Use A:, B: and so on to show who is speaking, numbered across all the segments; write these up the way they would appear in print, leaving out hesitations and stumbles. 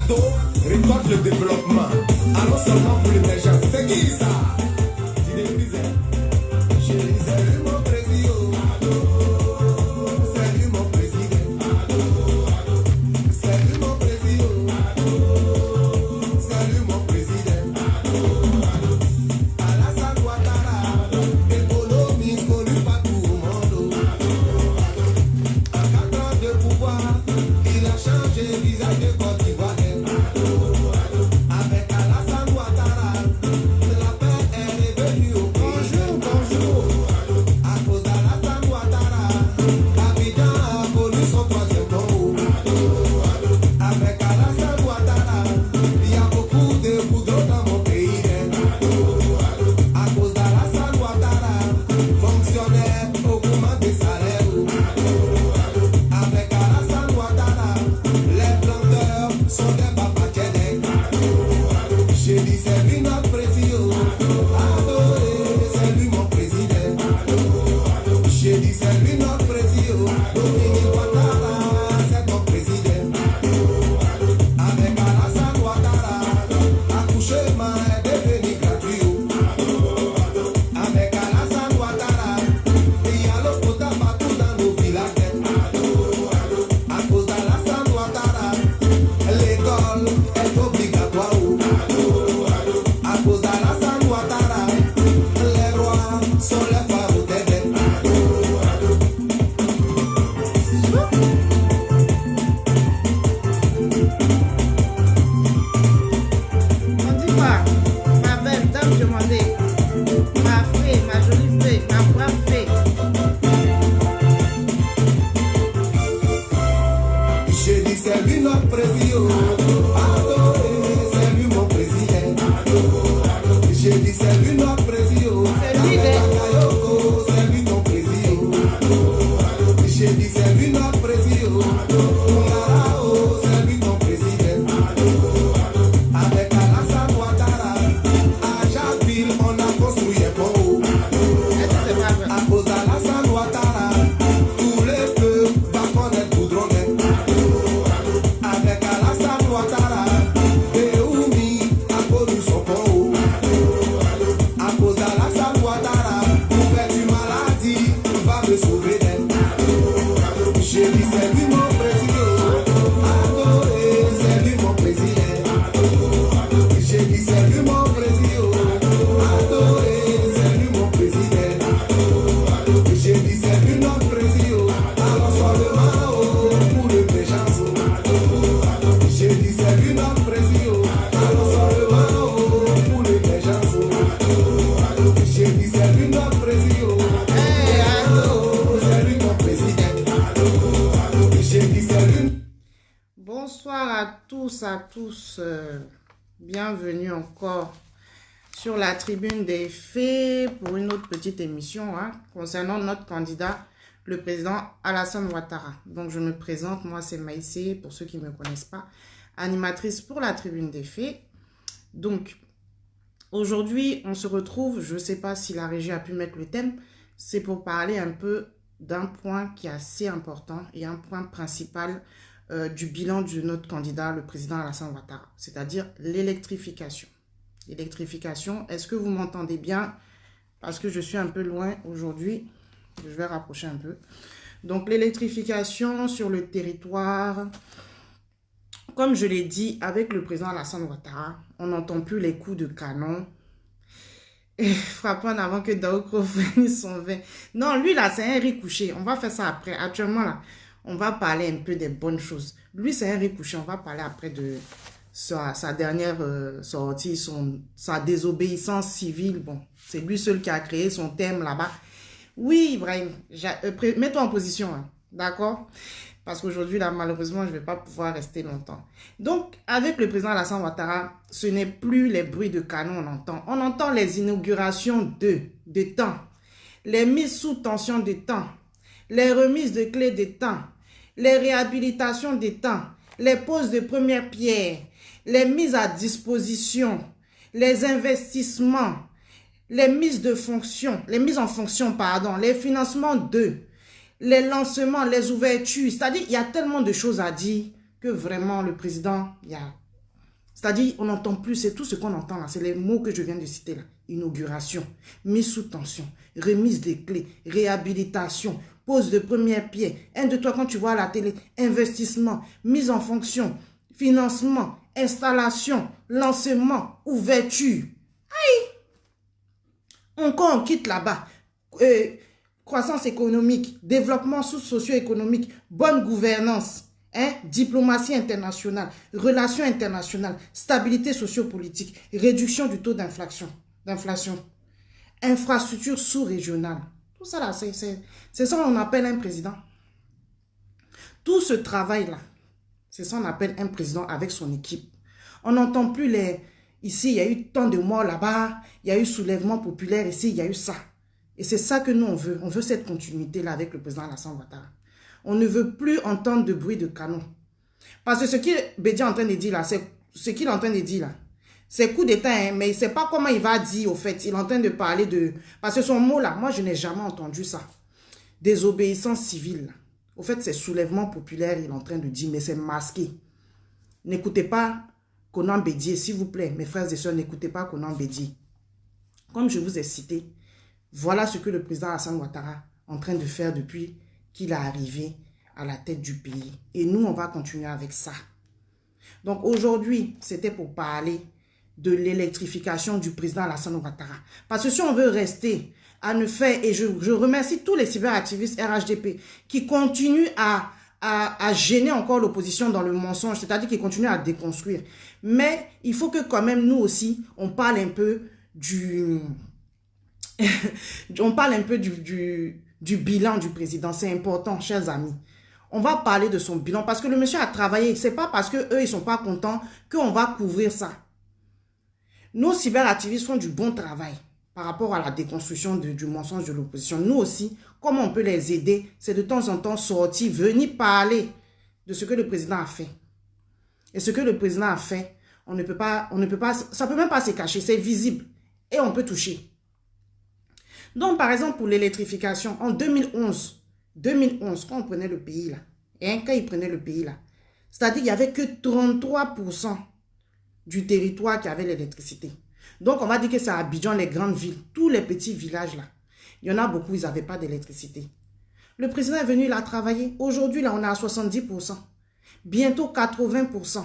A: Récolte le développement. Allons seulement pour l'émergence. C'est qui ça? C'est des brisés. Chérie, salut mon président. Salut mon président. Salut mon président. Salut mon président. Alassane Ouattara, économie connue partout au monde. En 4 ans de pouvoir, il a changé le visage de Côte d'Ivoire. Avec Alassane Ouattara, la paix est revenue au pays. Bonjour, bonjour. À cause d'Alassane Ouattara, Abidjan a connu son troisième nom. Avec Alassane Ouattara, il y a beaucoup de goudron dans mon pays. À cause d'Alassane Ouattara, fonctionnaires augmentent des salaires. Avec Alassane Ouattara, les planteurs sont des babakènes. J'ai dit c'est lui notre président. Adoré, c'est lui mon président. J'ai dit c'est lui notre président. Dominique Ouattara, c'est ton président. Avec Alassane Ouattara, accouchement est devenu gratuit. Avec Alassane Ouattara, il y a l'eau potable partout dans nos villages. À cause d'Alassane Ouattara, l'école est obligatoire. À cause d'Alassane Ouattara, les rois sont les pharaons des dettes.
B: On dit quoi? Ma belle dame demandée. Ma fée, ma jolie fée, ma brave fée.
A: J'ai dit c'est lui notre président. Adoré, c'est lui mon président. J'ai dit c'est lui notre président.
B: C'est lui,
A: Bakayoko, c'est lui ton président. J'ai dit c'est lui notre président. Ngarao, c'est lui ton président. Avec Alassane Ouattara, à Jacqueline, on a construit un pont.
B: Est-ce que c'est pas vrai?
A: À cause d'Alassane Ouattara, tous les peuples vont connaître Goudron. Avec Alassane Ouattara, Béoumi a connu son pont. À cause d'Alassane Ouattara, couverture maladie va me sauver d'elle. J'ai dit c'est lui mon président. Adoré, c'est lui mon président. J'ai dit c'est lui mon président. Adoré, c'est lui mon président. J'ai dit c'est lui notre président. Alors seulement pour le méchant. J'ai dit c'est lui notre président. Alors seulement pour le méchant. J'ai dit c'est lui notre président. C'est lui ton président. J'ai dit c'est lui.
B: Bonsoir à tous. Bienvenue encore sur la tribune des faits pour une autre petite émission concernant notre candidat, le président Alassane Ouattara. Donc je me présente, moi c'est Maïsé, pour ceux qui ne me connaissent pas, animatrice pour la tribune des faits. Donc aujourd'hui on se retrouve, je ne sais pas si la régie a pu mettre le thème, c'est pour parler un peu d'un point qui est assez important et un point principal du bilan de notre candidat, le président Alassane Ouattara, c'est-à-dire l'électrification. L'électrification, est-ce que vous m'entendez bien? Parce que je suis un peu loin aujourd'hui, je vais rapprocher un peu. Donc l'électrification sur le territoire, comme je l'ai dit, avec le président Alassane Ouattara, on n'entend plus les coups de canon. Et frappant en avant que Daoukro finisse son vin. Non, lui là, c'est un riz couché. On va faire ça après. Actuellement là, on va parler un peu des bonnes choses. Lui, c'est un riz couché. On va parler après de sa dernière sortie, sa désobéissance civile. Bon, c'est lui seul qui a créé son thème là-bas. Oui, Ibrahim, mets-toi en position, d'accord? Parce qu'aujourd'hui, là, malheureusement, je ne vais pas pouvoir rester longtemps. Donc, avec le président Alassane Ouattara, ce n'est plus les bruits de canon on entend. On entend les inaugurations de temps, les mises sous tension de temps, les remises de clés de temps, les réhabilitations de temps, les poses de première pierre, les mises à disposition, les investissements, les mises en fonction, pardon, les financements les lancements, les ouvertures. C'est-à-dire, il y a tellement de choses à dire que vraiment, le président, C'est-à-dire, on n'entend plus, c'est tout ce qu'on entend là, c'est les mots que je viens de citer là. Inauguration, mise sous tension, remise des clés, réhabilitation, pose de première pierre, 1, 2, 3 quand tu vois à la télé, investissement, mise en fonction, financement, installation, lancement, ouverture. Encore on quitte là-bas. Croissance économique, développement socio-économique, bonne gouvernance, diplomatie internationale, relations internationales, stabilité sociopolitique, réduction du taux d'inflation, infrastructure sous-régionale. Tout ça là, c'est ça qu'on appelle un président. Tout ce travail-là, c'est ça qu'on appelle un président avec son équipe. On n'entend plus les... Ici, il y a eu tant de morts là-bas, il y a eu soulèvement populaire, ici, il y a eu ça. Et c'est ça que nous, on veut. On veut cette continuité-là avec le président Alassane Ouattara. On ne veut plus entendre de bruit de canon. Parce que ce qu'il est en train de dire là, c'est ce qu'il est en train de dire là. C'est coup d'état, hein, mais il ne sait pas comment il va dire au fait. Il est en train de parler de... Parce que son mot là, moi je n'ai jamais entendu ça. Désobéissance civile. Au fait, c'est soulèvement populaire, il est en train de dire, mais c'est masqué. N'écoutez pas Konan Bédié, s'il vous plaît, mes frères et sœurs, n'écoutez pas Konan Bédié. Comme je vous ai cité, voilà ce que le président Alassane Ouattara est en train de faire depuis qu'il est arrivé à la tête du pays. Et nous, on va continuer avec ça. Donc aujourd'hui, c'était pour parler de l'électrification du président Alassane Ouattara. Parce que si on veut rester à ne faire, et je remercie tous les cyberactivistes RHDP qui continuent à gêner encore l'opposition dans le mensonge, c'est-à-dire qu'ils continuent à déconstruire. Mais il faut que quand même nous aussi, on parle un peu du... on parle un peu du bilan du président. C'est important, chers amis. On va parler de son bilan parce que le monsieur a travaillé. C'est pas parce que eux ils sont pas contents qu'on va couvrir ça. Nos cyberactivistes font du bon travail par rapport à la déconstruction du mensonge de l'opposition. Nous aussi, comment on peut les aider? C'est de temps en temps sortir, venir parler de ce que le président a fait. Et ce que le président a fait, on ne peut pas, ça peut même pas se cacher, c'est visible et on peut toucher. Donc, par exemple, pour l'électrification, en 2011, quand on prenait le pays là, quand il prenait le pays là, c'est-à-dire qu'il n'y avait que 33% du territoire qui avait l'électricité. Donc, on va dire que c'est à Abidjan, les grandes villes, tous les petits villages là. Il y en a beaucoup, ils n'avaient pas d'électricité. Le président est venu, il a travaillé. Aujourd'hui, là, on est à 70%. Bientôt 80%.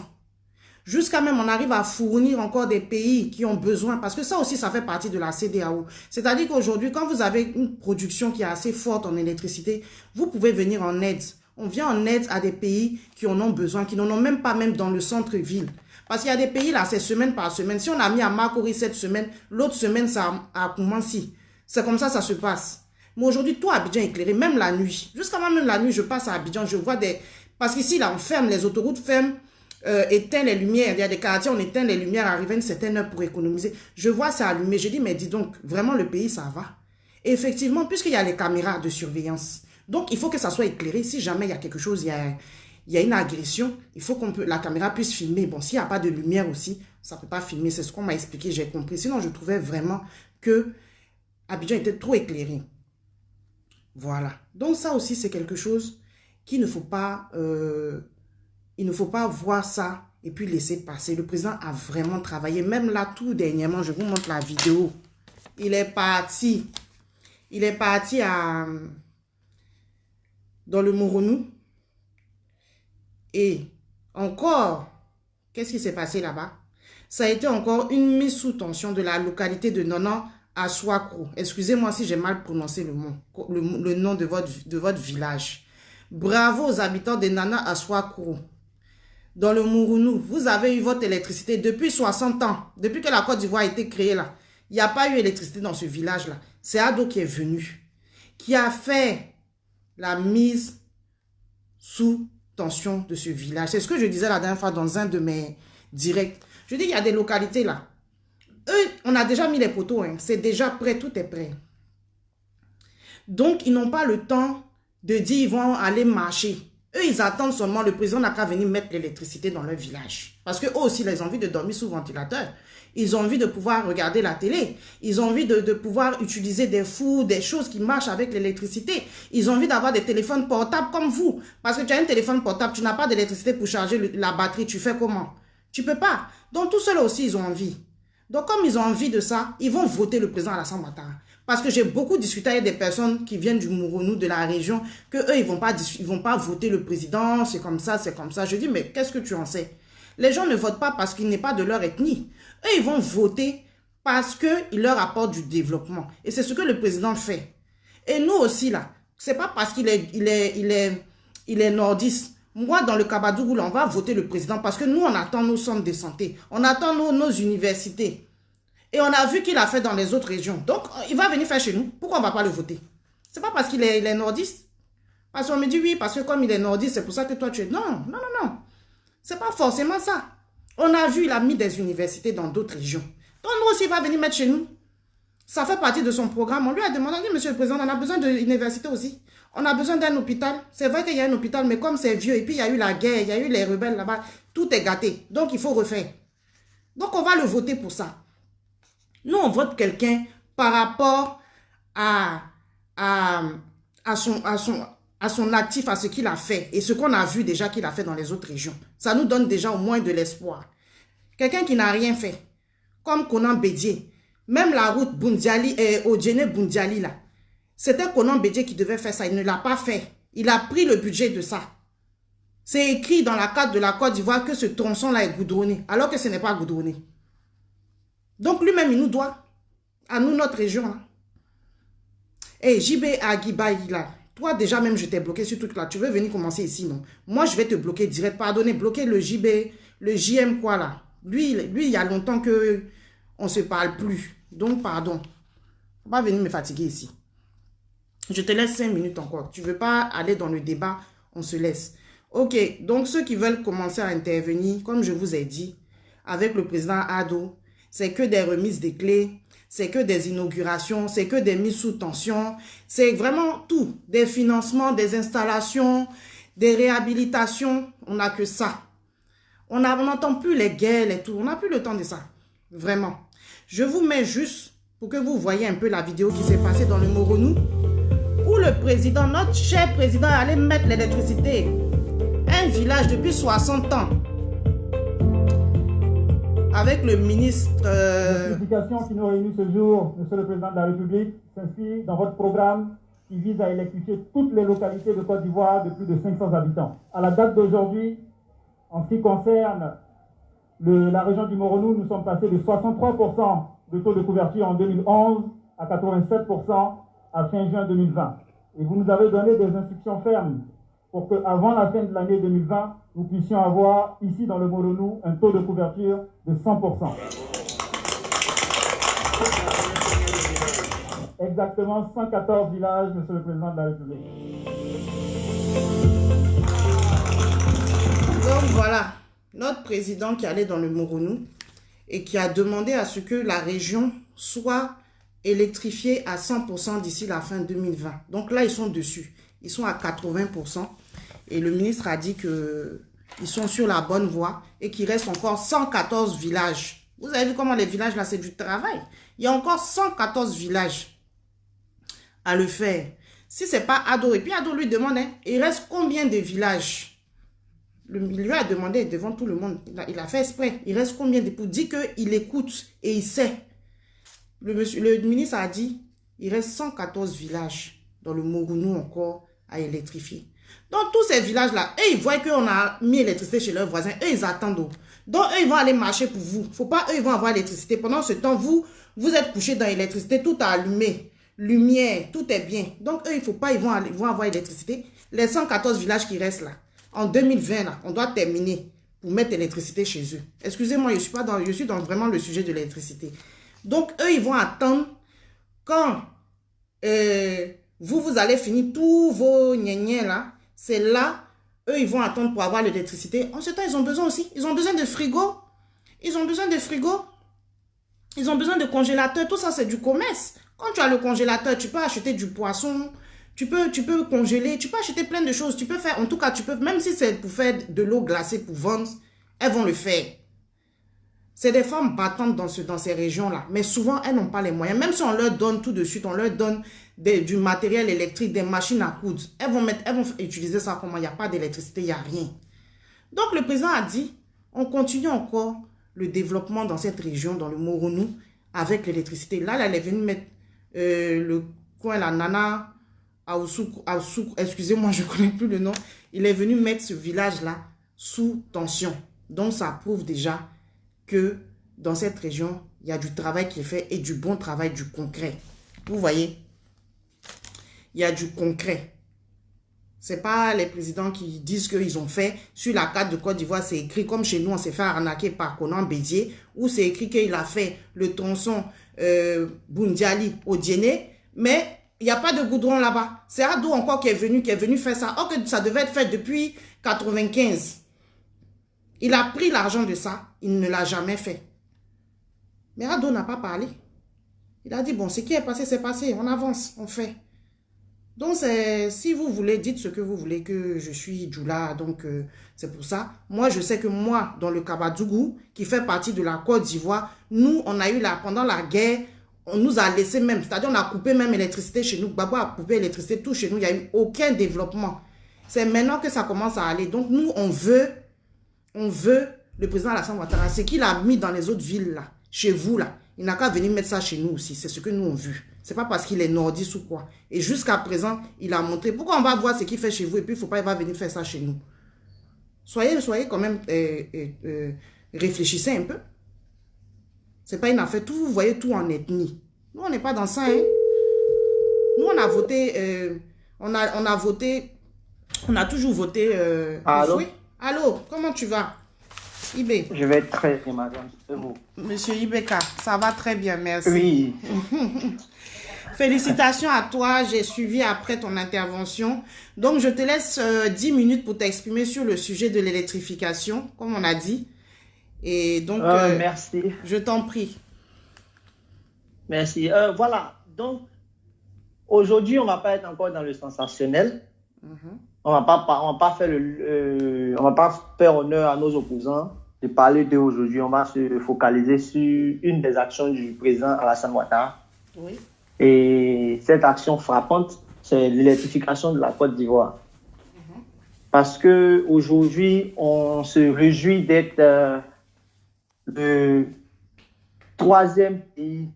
B: Jusqu'à même, on arrive à fournir encore des pays qui ont besoin, parce que ça aussi, ça fait partie de la CEDEAO. C'est-à-dire qu'aujourd'hui, quand vous avez une production qui est assez forte en électricité, vous pouvez venir en aide. On vient en aide à des pays qui en ont besoin, qui n'en ont même pas même dans le centre-ville. Parce qu'il y a des pays là, c'est semaine par semaine. Si on a mis à Makori cette semaine, l'autre semaine, c'est à Koumansi. C'est comme ça se passe. Mais aujourd'hui, tout Abidjan est éclairé, même la nuit. Jusqu'à même la nuit, je passe à Abidjan, je vois des... Parce qu'ici, là, on ferme, les autoroutes ferment. Éteint les lumières, il y a des quartiers, on éteint les lumières, arrivé à une certaine heure pour économiser. Je vois ça allumé, je dis, mais dis donc, vraiment le pays, ça va. Et effectivement, puisqu'il y a les caméras de surveillance, donc il faut que ça soit éclairé. Si jamais il y a quelque chose, il y a une agression, il faut que la caméra puisse filmer. Bon, s'il n'y a pas de lumière aussi, ça ne peut pas filmer, c'est ce qu'on m'a expliqué, j'ai compris. Sinon, je trouvais vraiment que Abidjan était trop éclairé. Voilà. Donc ça aussi, c'est quelque chose qu'il ne faut pas... il ne faut pas voir ça et puis laisser passer. Le président a vraiment travaillé. Même là, tout dernièrement, je vous montre la vidéo. Il est parti. Il est parti dans le Moronou. Et encore, qu'est-ce qui s'est passé là-bas? Ça a été encore une mise sous tension de la localité de Nona à Swakro. Excusez-moi si j'ai mal prononcé le nom de votre village. Bravo aux habitants de Nana à Swakro. Dans le Mourounou, vous avez eu votre électricité depuis 60 ans. Depuis que la Côte d'Ivoire a été créée là. Il n'y a pas eu d'électricité dans ce village-là. C'est Ado qui est venu. Qui a fait la mise sous tension de ce village. C'est ce que je disais la dernière fois dans un de mes directs. Je dis qu'il y a des localités là. Eux, on a déjà mis les poteaux. Hein. C'est déjà prêt. Tout est prêt. Donc, ils n'ont pas le temps de dire ils vont aller marcher. Eux, ils attendent seulement, le président n'a qu'à venir mettre l'électricité dans leur village. Parce qu'eux aussi, ils ont envie de dormir sous ventilateur. Ils ont envie de pouvoir regarder la télé. Ils ont envie de pouvoir utiliser des fours, des choses qui marchent avec l'électricité. Ils ont envie d'avoir des téléphones portables comme vous. Parce que tu as un téléphone portable, tu n'as pas d'électricité pour charger la batterie. Tu fais comment? Tu peux pas. Donc, tous ceux-là aussi, ils ont envie. Donc, comme ils ont envie de ça, ils vont voter le président Alassane Ouattara. Parce que j'ai beaucoup discuté avec des personnes qui viennent du Mourounou, de la région, que eux, ils vont pas voter le président, c'est comme ça, c'est comme ça. Je dis, mais qu'est-ce que tu en sais? Les gens ne votent pas parce qu'il n'est pas de leur ethnie. Eux, ils vont voter parce qu'il leur apporte du développement. Et c'est ce que le président fait. Et nous aussi, là, c'est pas parce qu'il est nordiste. Moi, dans le Kabadougou, on va voter le président parce que nous, on attend nos centres de santé. On attend nos universités. Et on a vu qu'il a fait dans les autres régions. Donc, il va venir faire chez nous. Pourquoi on ne va pas le voter? C'est pas parce qu'il est nordiste. Parce qu'on me dit oui, parce que comme il est nordiste, c'est pour ça que toi tu es... Non, non, non, non. C'est pas forcément ça. On a vu, il a mis des universités dans d'autres régions. Donc, nous aussi, il va venir mettre chez nous. Ça fait partie de son programme. On lui a demandé, on dit, monsieur le président, on a besoin d'université aussi. On a besoin d'un hôpital. C'est vrai qu'il y a un hôpital, mais comme c'est vieux, et puis il y a eu la guerre, il y a eu les rebelles là-bas, tout est gâté. Donc, il faut refaire. Donc, on va le voter pour ça. Nous, on vote quelqu'un par rapport à son actif, à ce qu'il a fait et ce qu'on a vu déjà qu'il a fait dans les autres régions. Ça nous donne déjà au moins de l'espoir. Quelqu'un qui n'a rien fait, comme Konan Bédié, même la route Bundiali et Odjene Bundiali là, c'était Konan Bédié qui devait faire ça, il ne l'a pas fait. Il a pris le budget de ça. C'est écrit dans la carte de la Côte d'Ivoire que ce tronçon-là est goudronné, alors que ce n'est pas goudronné. Donc lui-même, il nous doit, à nous, notre région. Hein. Et JB Aguibaï, là, toi déjà même, je t'ai bloqué sur tout là. Tu veux venir commencer ici, non? Moi, je vais te bloquer direct. Pardonnez, bloquer le JB, le JM quoi là. Lui, il y a longtemps que on ne se parle plus. Donc, pardon. Faut pas venir me fatiguer ici. Je te laisse 5 minutes encore. Tu veux pas aller dans le débat, on se laisse. Ok, donc ceux qui veulent commencer à intervenir, comme je vous ai dit, avec le président Ado, c'est que des remises de clés, c'est que des inaugurations, c'est que des mises sous tension, c'est vraiment tout. Des financements, des installations, des réhabilitations, on n'a que ça. On n'entend plus les guerres et tout, on n'a plus le temps de ça. Vraiment. Je vous mets juste pour que vous voyez un peu la vidéo qui s'est passée dans le Mourounou, où le président, notre cher président, allait mettre l'électricité. Un village depuis 60 ans. Avec le ministre...
C: L'électrification qui nous réunit ce jour, Monsieur le Président de la République, s'inscrit dans votre programme qui vise à électrifier toutes les localités de Côte d'Ivoire de plus de 500 habitants. À la date d'aujourd'hui, en ce qui concerne la région du Mourounou, nous sommes passés de 63% de taux de couverture en 2011 à 87% à fin juin 2020. Et vous nous avez donné des instructions fermes pour qu'avant la fin de l'année 2020, nous puissions avoir ici dans le Mourounou un taux de couverture de 100%. Exactement 114 villages, Monsieur le Président de la République.
B: Donc voilà, notre président qui allait dans le Mourounou et qui a demandé à ce que la région soit électrifiée à 100% d'ici la fin 2020. Donc là, ils sont dessus. Ils sont à 80%. Et le ministre a dit qu'ils sont sur la bonne voie et qu'il reste encore 114 villages. Vous avez vu comment les villages, là, c'est du travail. Il y a encore 114 villages à le faire. Si ce n'est pas Ado, et puis Ado lui demande, hein, il reste combien de villages? Il lui a demandé devant tout le monde. Il a fait exprès. Il reste combien de... Pour dire qu'il écoute et il sait. Le ministre a dit, il reste 114 villages dans le Mourounou encore à électrifier. Donc, tous ces villages-là, eux, ils voient qu'on a mis l'électricité chez leurs voisins. Eux, ils attendent. Donc, eux, ils vont aller marcher pour vous. Faut pas, eux, ils vont avoir l'électricité. Pendant ce temps, vous êtes couchés dans l'électricité, tout a allumé. Lumière, tout est bien. Donc, eux, il faut pas, ils vont avoir l'électricité. Les 114 villages qui restent là, en 2020, là, on doit terminer pour mettre l'électricité chez eux. Excusez-moi, je suis dans vraiment le sujet de l'électricité. Donc, eux, ils vont attendre quand vous allez finir tous vos gnagnais là. C'est là, eux, ils vont attendre pour avoir l'électricité. En ce temps, ils ont besoin aussi. Ils ont besoin de frigo. Ils ont besoin de frigo. Ils ont besoin de congélateur. Tout ça, c'est du commerce. Quand tu as le congélateur, tu peux acheter du poisson. Tu peux congeler. Tu peux acheter plein de choses. Tu peux faire, en tout cas, tu peux, même si c'est pour faire de l'eau glacée pour vendre, elles vont le faire. C'est des femmes battantes dans ces régions-là. Mais souvent, elles n'ont pas les moyens. Même si on leur donne tout de suite, on leur donne du matériel électrique, des machines à coudre. Elles vont utiliser ça comment? Il n'y a pas d'électricité, il n'y a rien. Donc, le président a dit, On continue encore le développement dans cette région, dans le Moronou, avec l'électricité. Là, elle est venue mettre le coin, la Nana, excusez-moi, je ne connais plus le nom. Il est venu mettre ce village-là sous tension. Donc, ça prouve déjà que dans cette région, il y a du travail qui est fait et du bon travail, du concret. Vous voyez, il y a du concret. Ce n'est pas les présidents qui disent qu'ils ont fait. Sur la carte de Côte d'Ivoire, c'est écrit comme chez nous, on s'est fait arnaquer par Conan Bédier, où c'est écrit qu'il a fait le tronçon Bundiali au Djéné, mais il n'y a pas de goudron là-bas. C'est Ado encore qui est venu faire ça. Or que ça devait être fait depuis 95. Il a pris l'argent de ça, il ne l'a jamais fait. Mais Ado n'a pas parlé. Il a dit, bon, ce qui est passé, c'est passé, on avance, on fait. Donc, si vous voulez, dites ce que vous voulez, que je suis Djoula, donc c'est pour ça. Moi, je sais que moi, dans le Kabadougou, qui fait partie de la Côte d'Ivoire, nous, on a eu pendant la guerre, on nous a laissé même, c'est-à-dire on a coupé même l'électricité chez nous. Babo a coupé l'électricité, tout chez nous, il n'y a eu aucun développement. C'est maintenant que ça commence à aller. Donc, nous, on veut le président Alassane Ouattara, ce qu'il a mis dans les autres villes, là, chez vous, là. Il n'a qu'à venir mettre ça chez nous aussi. C'est ce que nous, on vu. C'est pas parce qu'il est nordiste ou quoi. Et jusqu'à présent, il a montré. Pourquoi on va voir ce qu'il fait chez vous et puis il va venir faire ça chez nous? Soyez quand même, réfléchissez un peu. C'est pas une affaire. Tout, vous voyez tout en ethnie. Nous, on n'est pas dans ça, hein. Nous, on a voté, on a toujours voté.
D: Allô?
B: Oui. Allô, comment tu vas? Ibé.
D: Je vais très bien, madame. C'est vous.
B: Monsieur Ibeka, ça va très bien, merci.
D: Oui.
B: Félicitations à toi, j'ai suivi après ton intervention. Donc, je te laisse 10 minutes pour t'exprimer sur le sujet de l'électrification, comme on a dit. Et donc,
D: merci.
B: Je t'en prie.
D: Merci. Voilà. Donc, aujourd'hui, on ne va pas être encore dans le sensationnel. On va pas faire honneur à nos opposants de parler d'eux aujourd'hui. On va se focaliser sur une des actions du président Alassane Ouattara.
B: Oui.
D: Et cette action frappante, c'est l'électrification de la Côte d'Ivoire. Parce que aujourd'hui, on se réjouit d'être le troisième pays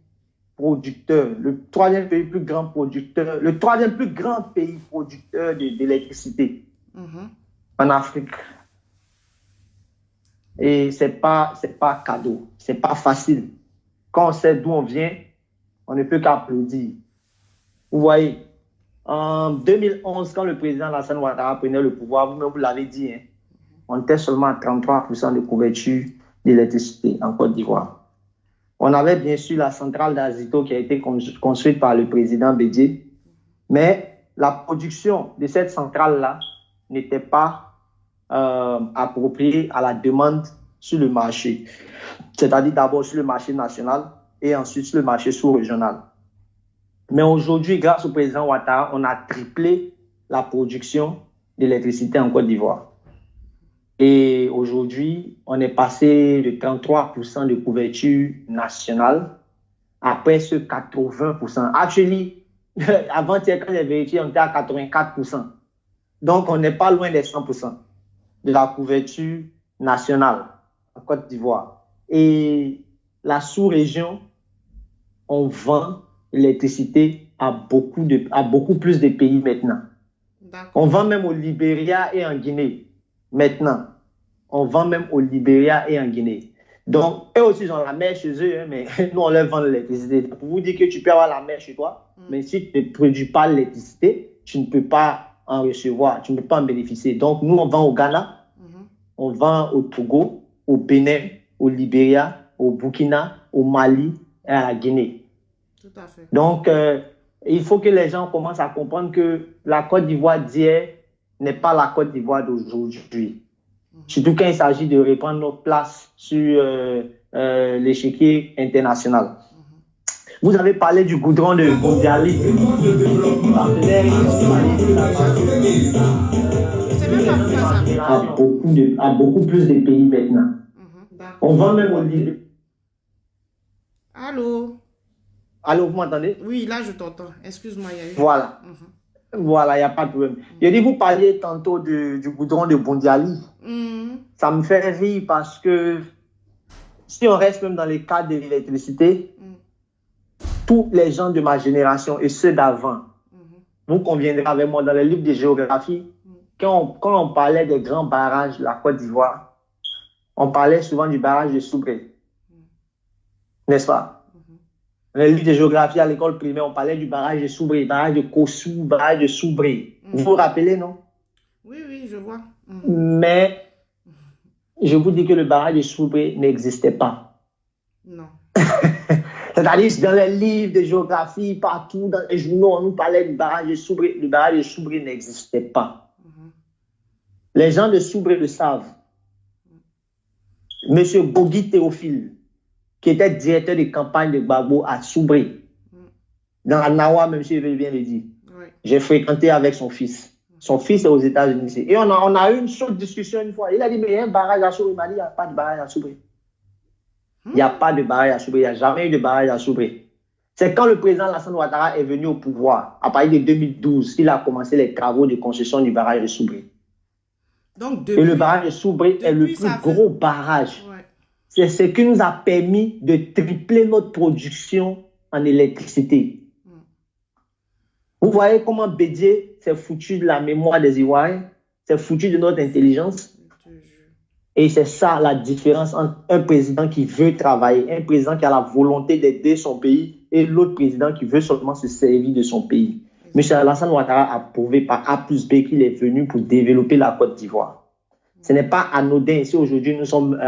D: producteur, le troisième pays plus grand producteur, le troisième plus grand pays producteur d'électricité en Afrique. Et c'est pas cadeau, c'est pas facile. Quand on sait d'où on vient, on ne peut qu'applaudir. Vous voyez, en 2011, quand le président Alassane Ouattara prenait le pouvoir, vous-même vous l'avez dit, hein, on était seulement à 33% de couverture d'électricité en Côte d'Ivoire. On avait bien sûr la centrale d'Azito qui a été construite par le président Bédier, mais la production de cette centrale-là n'était pas appropriée à la demande sur le marché. C'est-à-dire d'abord sur le marché national et ensuite sur le marché sous-régional. Mais aujourd'hui, grâce au président Ouattara, on a triplé la production d'électricité en Côte d'Ivoire. Et aujourd'hui, on est passé de 33% de couverture nationale à presque 80%. Actually, avant-hier, quand j'ai vérifié, on était à 84%. Donc, on n'est pas loin des 100% de la couverture nationale en Côte d'Ivoire. Et la sous-région, on vend l'électricité à beaucoup plus de pays maintenant. On vend même au Libéria et en Guinée. Maintenant, on vend même au Libéria et en Guinée. Donc, eux aussi, ils ont la mer chez eux, hein, mais nous, on leur vend l'électricité. Pour vous dire que tu peux avoir la mer chez toi, mais si tu ne produis pas l'électricité, tu ne peux pas en recevoir, tu ne peux pas en bénéficier. Donc, nous, on vend au Ghana, on vend au Togo, au Bénin, au Libéria, au Burkina, au Mali et à la Guinée.
B: Tout à fait.
D: Donc, il faut que les gens commencent à comprendre que la Côte d'Ivoire d'hier n'est pas la Côte d'Ivoire d'aujourd'hui. Surtout quand il s'agit de reprendre notre place sur l'échiquier international. Vous avez parlé du goudron de Bundiali. À beaucoup plus de pays maintenant. On vend même au Libéria.
B: Allô?
D: Allô, vous m'entendez?
B: Oui, là je t'entends. Excuse-moi, il y a eu...
D: Voilà. Voilà, il n'y a pas de problème. J'ai dit, vous parliez tantôt du goudron de Bondiali. Ça me fait rire parce que si on reste même dans les cadres de l'électricité, tous les gens de ma génération et ceux d'avant, vous conviendrez avec moi dans les livres de géographie, quand on parlait des grands barrages de la Côte d'Ivoire, on parlait souvent du barrage de Soubré. N'est-ce pas? Dans les livres de géographie à l'école primaire, on parlait du barrage de Soubré, barrage de Kossou, barrage de Soubré. Vous vous rappelez, non?
B: Oui, oui, je vois.
D: Mais je vous dis que le barrage de Soubré n'existait pas.
B: Non.
D: C'est-à-dire, dans les livres de géographie, partout, dans les journaux, on nous parlait du barrage de Soubré. Le barrage de Soubré n'existait pas. Les gens de Soubré le savent. Monsieur Bogui Théophile, qui était directeur de campagne de Gbagbo à Soubré, dans la Nawa, même si je veux bien le dire.
B: Oui.
D: J'ai fréquenté avec son fils. Son fils est aux États-Unis. Et on a eu une chaude discussion une fois. Il a dit, mais il y a un barrage à Soubré. Il m'a dit, il n'y a pas de barrage à Soubré. Il n'y a pas de barrage à Soubré. Il n'y a jamais eu de barrage à Soubré. C'est quand le président Alassane Ouattara est venu au pouvoir, à partir de 2012, qu'il a commencé les travaux de construction du barrage de Soubré.
B: Donc,
D: et le barrage de Soubré est le plus gros barrage.
B: Ouais.
D: C'est ce qui nous a permis de tripler notre production en électricité. Vous voyez comment Bédié s'est foutu de la mémoire des Ivoiriens, s'est foutu de notre intelligence. Et c'est ça la différence entre un président qui veut travailler, un président qui a la volonté d'aider son pays et l'autre président qui veut seulement se servir de son pays. M. Alassane Ouattara a prouvé par A plus B qu'il est venu pour développer la Côte d'Ivoire. Ce n'est pas anodin. Si aujourd'hui nous sommes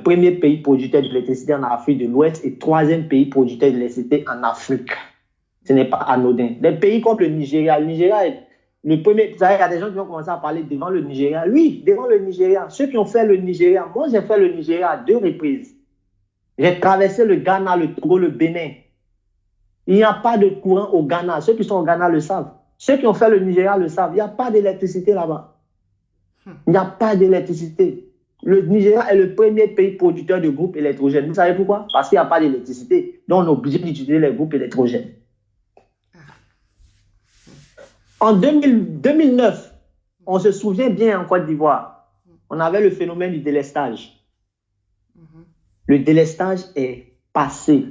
D: premier pays producteur d'électricité en Afrique de l'Ouest et troisième pays producteur d'électricité en Afrique. Ce n'est pas anodin. Des pays comme le Nigeria est le premier. Vous savez, il y a des gens qui vont commencer à parler devant le Nigeria. Oui, devant le Nigeria. Ceux qui ont fait le Nigeria, moi j'ai fait le Nigeria à 2 reprises. J'ai traversé le Ghana, le Togo, le Bénin. Il n'y a pas de courant au Ghana. Ceux qui sont au Ghana le savent. Ceux qui ont fait le Nigeria le savent. Il n'y a pas d'électricité là-bas. Il n'y a pas d'électricité. Le Nigeria est le premier pays producteur de groupes électrogènes. Vous savez pourquoi? Parce qu'il n'y a pas d'électricité. Donc on est obligé d'utiliser les groupes électrogènes. En 2009, on se souvient bien en Côte d'Ivoire, on avait le phénomène du délestage. Le délestage est passé.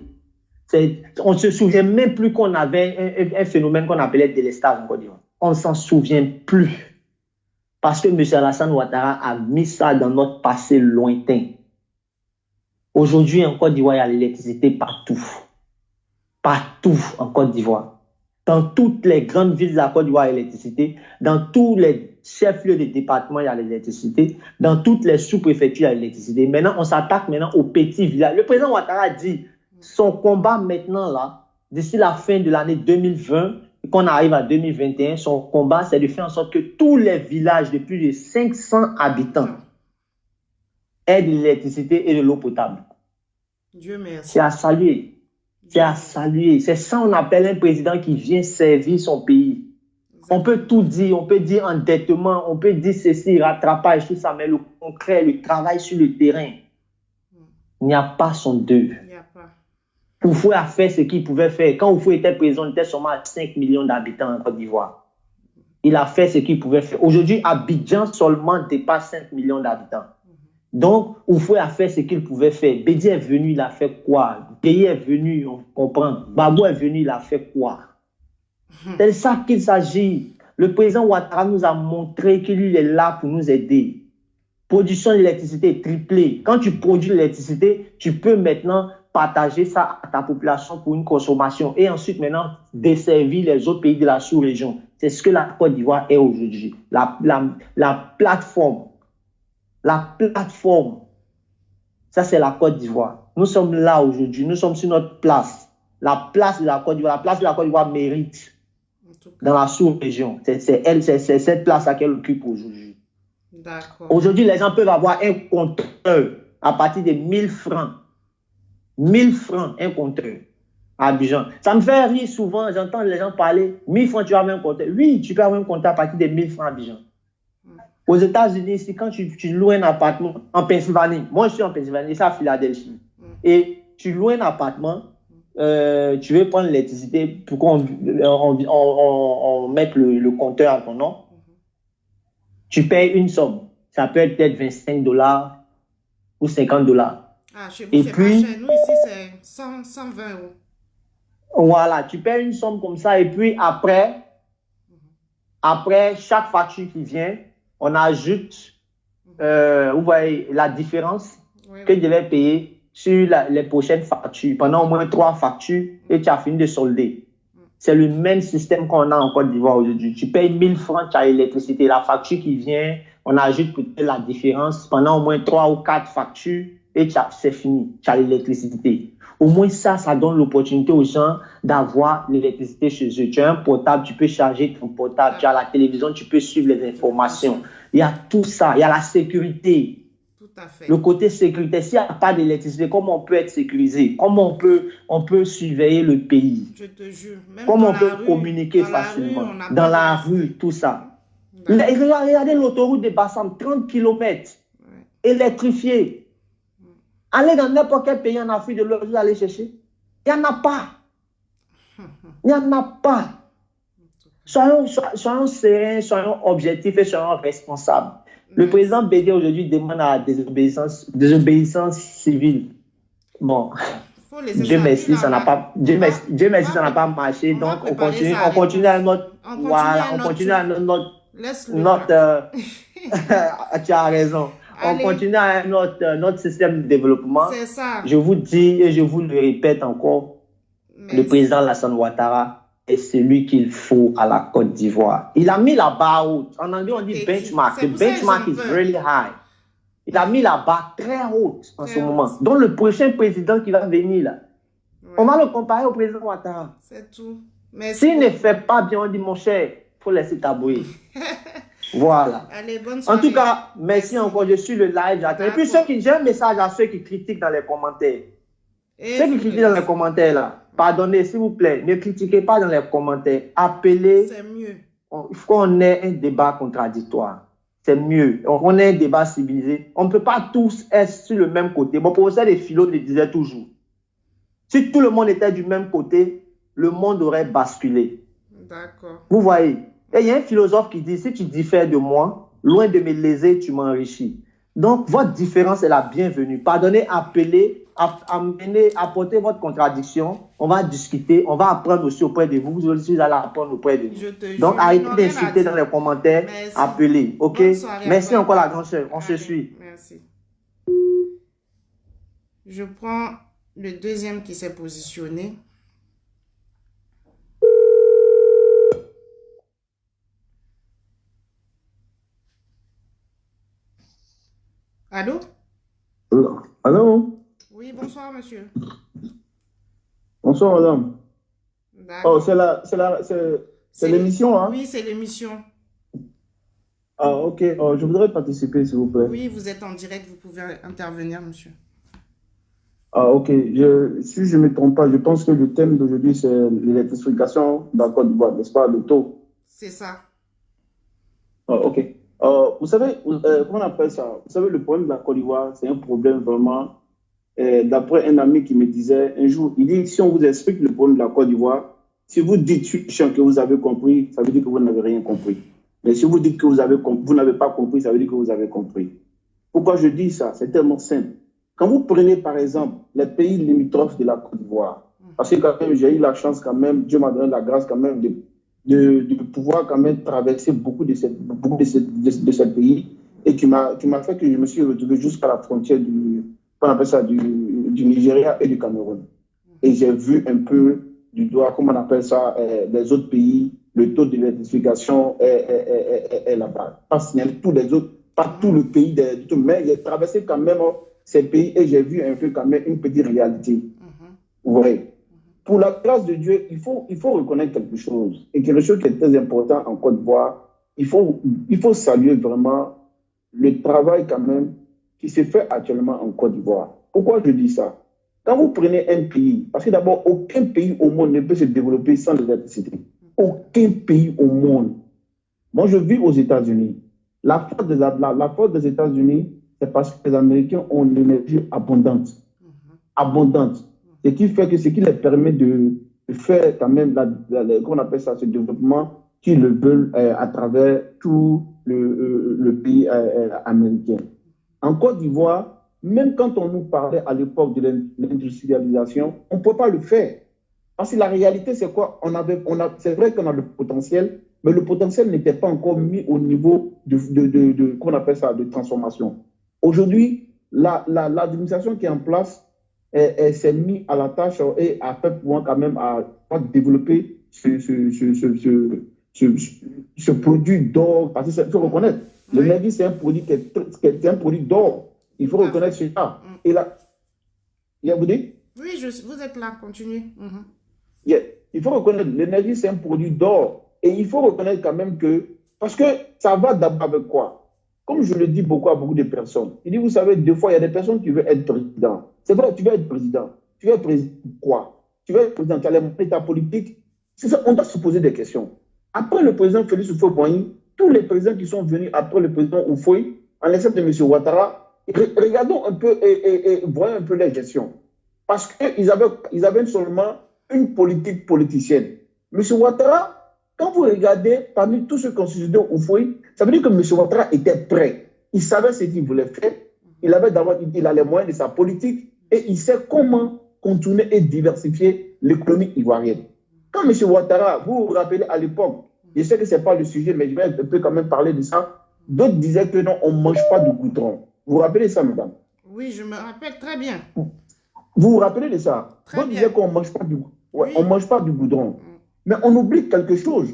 D: On ne se souvient même plus qu'on avait un phénomène qu'on appelait délestage en Côte d'Ivoire. On ne s'en souvient plus. Parce que M. Alassane Ouattara a mis ça dans notre passé lointain. Aujourd'hui, en Côte d'Ivoire, il y a l'électricité partout. Partout en Côte d'Ivoire. Dans toutes les grandes villes de la Côte d'Ivoire, il y a l'électricité. Dans tous les chefs-lieux de département, il y a l'électricité. Dans toutes les sous-préfectures, il y a l'électricité. Maintenant, on s'attaque maintenant aux petits villages. Le président Ouattara a dit, son combat maintenant, là, d'ici la fin de l'année 2020, qu'on arrive à 2021, son combat, c'est de faire en sorte que tous les villages de plus de 500 habitants aient de l'électricité et de l'eau potable.
B: Dieu merci.
D: C'est à saluer. C'est à saluer. C'est ça qu'on appelle un président qui vient servir son pays. On peut tout dire. On peut dire endettement. On peut dire ceci, rattrapage, tout ça. Mais le concret, le travail sur le terrain, il n'y a pas son deux.
B: Il n'y a pas.
D: Oufoué a fait ce qu'il pouvait faire. Quand Oufoué était président, il était seulement à 5 millions d'habitants en Côte d'Ivoire. Il a fait ce qu'il pouvait faire. Aujourd'hui, Abidjan seulement dépasse 5 millions d'habitants. Donc, Oufoué a fait ce qu'il pouvait faire. Bédi est venu, il a fait quoi? Pays est venu, on comprend. Babou est venu, il a fait quoi? C'est de ça qu'il s'agit. Le président Ouattara nous a montré qu'il est là pour nous aider. Production d'électricité est triplée. Quand tu produis l'électricité, tu peux maintenant partager ça à ta population pour une consommation et ensuite maintenant desservir les autres pays de la sous-région. C'est ce que la Côte d'Ivoire est aujourd'hui. La plateforme. La plateforme, ça c'est la Côte d'Ivoire. Nous sommes là aujourd'hui, nous sommes sur notre place. La place de la Côte d'Ivoire, la place de la Côte d'Ivoire mérite dans la sous-région. C'est cette place à qu'elle occupe aujourd'hui.
B: D'accord.
D: Aujourd'hui, les gens peuvent avoir un compteur à partir de 1000 francs. 1000 francs, un compteur à Abidjan. Ça me fait rire souvent, j'entends les gens parler, 1000 francs, tu vas avoir un compteur. Oui, tu peux avoir un compteur à partir de 1000 francs à Abidjan. Aux États-Unis, ici, quand tu loues un appartement en Pennsylvanie, moi je suis en Pennsylvanie, c'est à Philadelphie, et tu loues un appartement, tu veux prendre l'électricité pour qu'on mette le compteur à ton nom, tu payes une somme. Ça peut être peut-être $25 ou $50.
B: Ah, chez vous,
D: Et
B: c'est pas
D: puis,
B: cher. Nous, ici, c'est 120 euros.
D: voilà, tu payes une somme comme ça et puis après chaque facture qui vient, on ajoute, vous voyez, la différence
B: Oui,
D: que
B: oui.
D: tu devais payer sur les prochaines factures, pendant au moins 3 factures et tu as fini de solder. C'est le même système qu'on a en Côte d'Ivoire aujourd'hui. Tu payes 1000 francs, tu as l'électricité. La facture qui vient, on ajoute peut-être la différence pendant au moins 3 ou 4 factures et c'est fini. Tu as l'électricité. Au moins ça donne l'opportunité aux gens d'avoir l'électricité chez eux. Tu as un portable, tu peux charger ton portable. Tu as la télévision, tu peux suivre les informations. Il y a tout ça. Il y a la sécurité.
B: Tout à fait.
D: Le côté sécurité, s'il n'y a pas d'électricité, comment on peut être sécurisé? Comment on peut surveiller le pays?
B: Je te jure. Même
D: Comment
B: dans
D: on peut
B: la rue,
D: communiquer
B: dans la
D: facilement?
B: rue, on n'a
D: Dans
B: pas
D: la
B: d'électricité.
D: rue, tout ça.
B: D'accord.
D: Regardez l'autoroute de Bassam, 30 km,
B: Ouais.
D: électrifiée. Allez dans n'importe quel pays en Afrique de l'Ouest, vous allez chercher. Il n'y en a pas. Il n'y en a pas. Soyons sereins, soyons objectifs et soyons responsables. Le président Bédé aujourd'hui demande à la désobéissance civile. Bon,
B: Faut laisser
D: Dieu
B: ça.
D: merci,
B: Lui,
D: ça n'a
B: là-bas,
D: pas, Dieu
B: on va-
D: merci, Dieu merci,
B: on
D: ça
B: va
D: n'a pas marché.
B: on va
D: Donc, on
B: préparer ça
D: continue
B: avec
D: à notre,
B: on continue
D: voilà,
B: à
D: on
B: notre
D: continue à notre,
B: Laisse-le là.
D: tu as raison. On
B: Allez.
D: continue à notre système de développement.
B: C'est ça.
D: Je vous dis et je vous le répète encore,
B: Merci.
D: le président Alassane Ouattara est celui qu'il faut à la Côte d'Ivoire. Il a mis la barre haute. En anglais, on dit
B: Et
D: benchmark.
B: c'est
D: The
B: pour ça que
D: benchmark
B: j'en
D: is
B: veux.
D: really high. Il a mis la barre très haute en
B: Très
D: ce moment.
B: haute.
D: Donc, le prochain président qui va venir là,
B: Ouais.
D: on va le comparer au président Ouattara.
B: C'est tout. Merci.
D: S'il ne fait pas bien, on dit mon cher, il faut laisser tabouiller. Voilà.
B: Allez, bonne
D: En
B: soirée.
D: tout cas, merci encore. Je suis le live. J'attends. Et puis,
B: D'accord.
D: j'ai un message à ceux qui critiquent dans les commentaires.
B: Et
D: Ceux qui critiquent dans les commentaires là, pardonnez, s'il vous plaît, ne critiquez pas dans les commentaires. Appelez.
B: c'est mieux.
D: Il faut qu'on ait un débat contradictoire. C'est mieux. On ait un débat civilisé. On ne peut pas tous être sur le même côté. Mon professeur de philo le disait toujours. Si tout le monde était du même côté, le monde aurait basculé.
B: D'accord.
D: Vous voyez. Et il y a un philosophe qui dit, si tu diffères de moi, loin de me léser, tu m'enrichis. Donc, votre différence est la bienvenue. Pardonnez, appelez, amenez, apportez votre contradiction. On va discuter, on va apprendre aussi auprès de vous. Vous aussi, vous allez apprendre auprès de
B: Je
D: nous.
B: te jure.
D: Donc, arrêtez
B: Ils n'ont rien à
D: d'insulter
B: dire.
D: dans les commentaires.
B: Merci.
D: Appelez, ok?
B: Bonne soirée à
D: Merci
B: toi.
D: encore la grande sœur. On se
B: Allez,
D: suit.
B: Merci. Je prends le deuxième qui s'est positionné. Allô?
E: Allô?
B: Oui, bonsoir, monsieur.
E: Bonsoir, madame.
B: D'accord.
E: Oh, c'est l'émission, hein?
B: Oui, c'est l'émission.
E: Ah, ok. Oh, je voudrais participer, s'il vous plaît.
B: Oui, vous êtes en direct, vous pouvez intervenir, monsieur.
E: Ah, ok. Si je ne me trompe pas, je pense que le thème d'aujourd'hui, c'est l'électrification dans la Côte d'Ivoire, n'est-ce pas, le taux?
B: C'est ça.
E: Ah, ok. Vous savez, comment on appelle ça? Vous savez, le problème de la Côte d'Ivoire, c'est un problème vraiment. D'après un ami qui me disait un jour, il dit, si on vous explique le problème de la Côte d'Ivoire, si vous dites que vous avez compris, ça veut dire que vous n'avez rien compris. Mais si vous dites que vous n'avez pas compris, ça veut dire que vous avez compris. Pourquoi je dis ça? C'est tellement simple. Quand vous prenez, par exemple, les pays limitrophes de la Côte d'Ivoire, parce que quand même, j'ai eu la chance quand même, Dieu m'a donné la grâce quand même de pouvoir quand même traverser beaucoup de ces pays et qui m'a fait que je me suis retrouvé jusqu'à la frontière on appelle ça, du Nigeria et du Cameroun. Et j'ai vu un peu du doigt, comment on appelle ça, les autres pays, le taux d'électrification est là-bas. Pas tous les autres, pas tout le pays, mais j'ai traversé quand même ces pays et j'ai vu un peu quand même une petite réalité. Vous voyez. Pour la grâce de Dieu, il faut reconnaître quelque chose. Et quelque chose qui est très important en Côte d'Ivoire, il faut saluer vraiment le travail quand même qui se fait actuellement en Côte d'Ivoire. Pourquoi je dis ça? Quand vous prenez un pays, parce que d'abord, aucun pays au monde ne peut se développer sans l'électricité. Aucun pays au monde. Moi, je vis aux États-Unis. La force des États-Unis, c'est parce que les Américains ont une énergie abondante. Abondante. Ce qui fait que ce qui leur permet de faire quand même, qu'on appelle ça, ce développement qu'ils le veulent à travers tout le pays américain. En Côte d'Ivoire, même quand on nous parlait à l'époque de l'industrialisation, on ne peut pas le faire. Parce que la réalité, c'est quoi? C'est vrai qu'on a le potentiel, mais le potentiel n'était pas encore mis au niveau qu'on appelle ça, de transformation. Aujourd'hui, l'administration qui est en place s'est mise à la tâche et a fait pouvoir quand même à développer ce produit d'or. Parce qu'il faut reconnaître, l'énergie, c'est un produit qui est un produit d'or. Il faut reconnaître cela. Et là, vous dites?
B: Oui, vous êtes là, continuez.
E: Yeah. Il faut reconnaître, l'énergie, c'est un produit d'or. Et il faut reconnaître quand même que, parce que ça va d'abord avec quoi? Comme je le dis beaucoup à beaucoup de personnes, il dit, vous savez, des fois, il y a des personnes qui veulent être président. C'est vrai, tu veux être président. Tu veux être président quoi? Tu veux être président, tu as l'état politique. C'est ça, on doit se poser des questions. Après le président Félix Houphouët-Boigny, tous les présidents qui sont venus après le président Houphouët, en l'exception de M. Ouattara, regardons un peu et voyons un peu les gestions. Parce qu'ils avaient seulement une politique politicienne. M. Ouattara, quand vous regardez parmi tous ceux qui ont suivi Houphouët, ça veut dire que M. Ouattara était prêt. Il savait ce qu'il voulait faire. Il a les moyens de sa politique et il sait comment contourner et diversifier l'économie ivoirienne. Quand M. Ouattara, vous vous rappelez à l'époque, je sais que ce n'est pas le sujet, mais je vais un peu quand même parler de ça. D'autres disaient que non, on ne mange pas de goudron. Vous vous rappelez ça, madame?
B: Oui, je me rappelle très bien.
E: Vous vous rappelez de ça? D'autres disaient qu'on ne mange pas du mange pas du goudron. Mais on oublie quelque chose.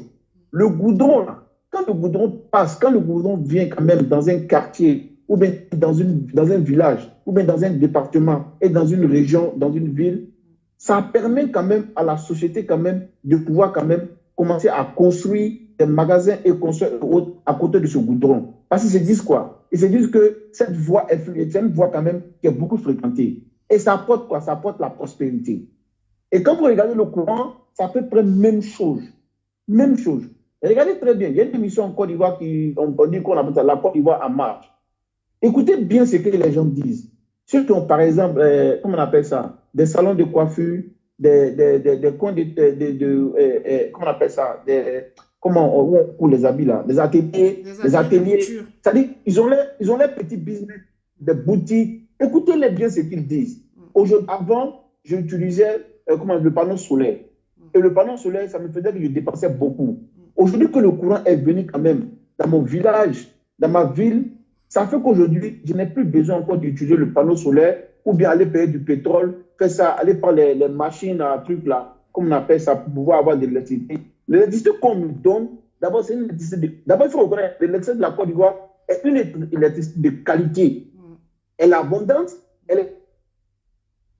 E: Le goudron, là, quand le goudron passe, quand le goudron vient quand même dans un quartier, ou bien dans un village, ou bien dans un département, et dans une région, dans une ville, ça permet quand même à la société quand même de pouvoir quand même commencer à construire des magasins et construire autres à côté de ce goudron. Parce qu'ils se disent quoi? Ils se disent que cette voie est une voie quand même qui est beaucoup fréquentée. Et ça apporte quoi? Ça apporte la prospérité. Et quand vous regardez le courant, ça peut prendre même chose. Même chose. Et regardez très bien, il y a une émission en Côte d'Ivoire on dit qu'on appelle ça la Côte d'Ivoire en marche. Écoutez bien ce que les gens disent. Ceux qui ont, par exemple, comment on appelle ça, des salons de coiffure, des coins comment on appelle ça, où on coule les habits là, des ateliers. C'est-à-dire, ils ont les petits business, des boutiques. Écoutez-les bien ce qu'ils disent. Avant, j'utilisais le panneau solaire. Et le panneau solaire, ça me faisait que je dépensais beaucoup. Aujourd'hui que le courant est venu quand même dans mon village, dans ma ville, ça fait qu'aujourd'hui, je n'ai plus besoin encore d'utiliser le panneau solaire ou bien aller payer du pétrole, faire ça, aller prendre les machines, trucs là, comme on appelle ça, pour pouvoir avoir de l'électricité. L'électricité qu'on nous donne, d'abord, c'est une électricité. D'abord, il faut reconnaître que l'électricité de la Côte d'Ivoire est une électricité de qualité. Elle est abondante, elle est.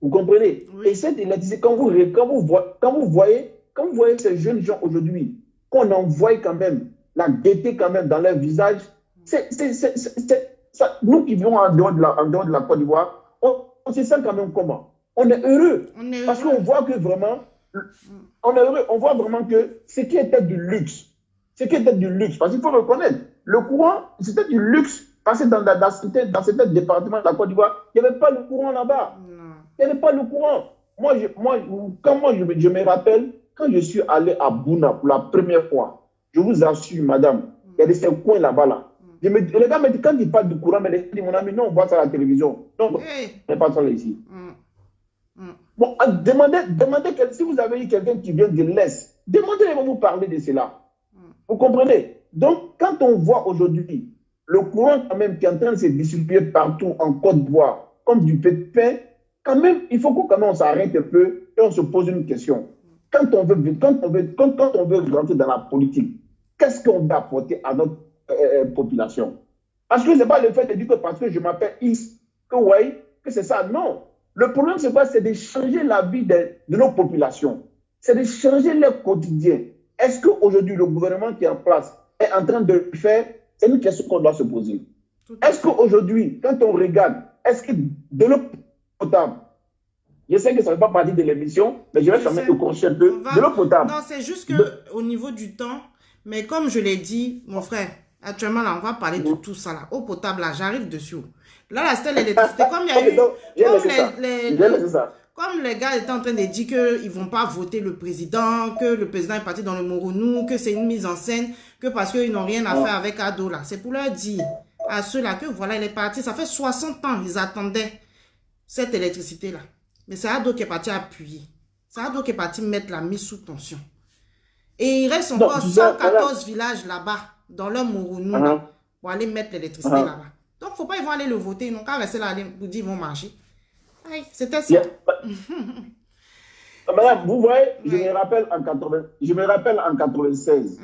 E: Vous comprenez? Oui. Et cette électricité, quand vous voyez ces jeunes gens aujourd'hui, qu'on envoie quand même la gaieté quand même dans leur visage, nous qui vivons en dehors de la Côte d'Ivoire, on se sent quand même comment? On est heureux. Parce qu'on voit que vraiment, on est heureux, on voit vraiment que ce qui était du luxe, parce qu'il faut reconnaître, le courant, c'était du luxe, parce que dans certains départements de la Côte d'Ivoire, il n'y avait pas le courant là-bas. Il n'y avait pas le courant. Je me rappelle, quand je suis allé à Bouna pour la première fois, je vous assure, madame, il y a ces coins là-bas. Là. Les gars me disent, quand ils parlent du courant, mais les disent, mon ami, non, on voit ça à la télévision. Non, on n'est pas ça là ici. Bon, demandez si vous avez eu quelqu'un qui vient de l'Est, demandez-les de vous parler de cela. Vous comprenez? Donc, quand on voit aujourd'hui le courant quand même qui est en train de se distribuer partout en Côte d'Ivoire, comme du pain, quand même, il faut qu'on s'arrête un peu et on se pose une question. Quand on veut rentrer dans la politique, qu'est-ce qu'on va apporter à notre population? Parce que ce n'est pas le fait de dire que parce que je m'appelle X, que c'est ça. Non. Le problème, c'est quoi? C'est de changer la vie de nos populations. C'est de changer leur quotidien. Est-ce qu'aujourd'hui, le gouvernement qui est en place est en train de le faire? C'est une question qu'on doit se poser. Est-ce qu'aujourd'hui, quand on regarde, est-ce que de l'eau potable, je sais que ça ne fait pas partie de l'émission, mais je vais quand même te conseiller un peu de l'eau potable.
B: Non, c'est juste qu'au niveau du temps, mais comme je l'ai dit, mon frère, actuellement, là, on va parler de tout ça, là. Eau potable, là, j'arrive dessus. Là, c'était l'électricité. Comme il y a eu... Comme comme les gars étaient en train de dire qu'ils ne vont pas voter le président, que le président est parti dans le Moronou, que c'est une mise en scène, que parce qu'ils n'ont rien à faire avec Ado là. C'est pour leur dire à ceux-là que voilà, il est parti. Ça fait 60 ans, ils attendaient cette électricité-là. Mais c'est Ado qui est parti appuyer. C'est Ado qui est parti mettre la mise sous tension. Et il reste encore 114 villages là-bas, dans leur Moronou, pour aller mettre l'électricité là-bas. Donc, il ne faut pas, ils vont aller le voter. Ils n'ont qu'à rester là, pour dire ils vont marcher. C'était ça.
E: Madame, vous voyez, je me rappelle en 96,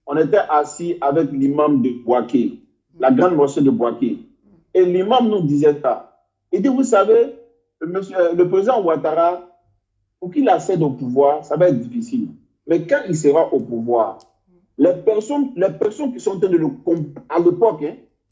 E: on était assis avec l'imam de Bouaké, la grande mosquée de Bouaké. Et l'imam nous disait ça. Il dit, vous savez, le président Ouattara, pour qu'il accède au pouvoir, ça va être difficile. Mais quand il sera au pouvoir, les personnes qui sont en train de le combattre à l'époque,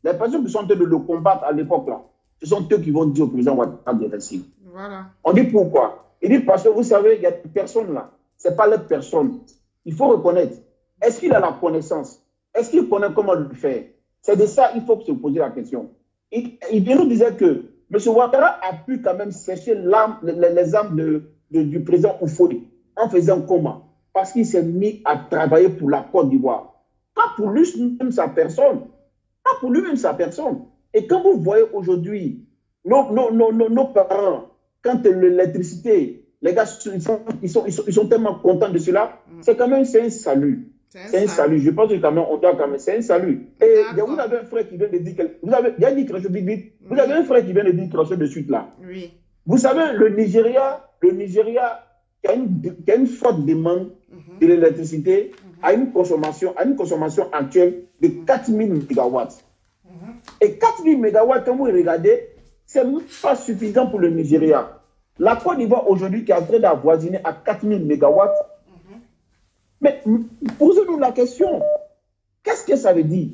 E: les personnes qui sont en train de le combattre à l'époque, là, ce sont eux qui vont dire au président Ouattara de rester.
B: Voilà.
E: On dit pourquoi? Il dit parce que vous savez, il y a des personnes là, ce n'est pas les personnes. Il faut reconnaître. Est-ce qu'il a la connaissance? Est-ce qu'il connaît comment le faire? C'est de ça qu'il faut se poser la question. Il nous disait que M. Ouattara a pu quand même sécher les âmes du président Oufoué en faisant comment? Parce qu'il s'est mis à travailler pour la Côte d'Ivoire. Pas pour lui-même sa personne. Pas pour lui-même sa personne. Et quand vous voyez aujourd'hui nos parents, quand l'électricité, les gars, ils sont tellement contents de cela, c'est quand même un salut. C'est un salut. Je pense que quand même, on doit quand même, c'est un salut. Et vous avez un frère qui vient de dire, vous avez un frère qui vient de dire quelque chose de suite là.
B: Oui.
E: Vous savez, le Nigeria qui a une forte demande de l'électricité, a une consommation actuelle de 4000 mégawatts. Et 4000 mégawatts, quand vous regardez, c'est même pas suffisant pour le Nigeria. La Côte d'Ivoire aujourd'hui qui est en train d'avoisiner à 4000 mégawatts. Mais posez-nous la question. Qu'est-ce que ça veut dire?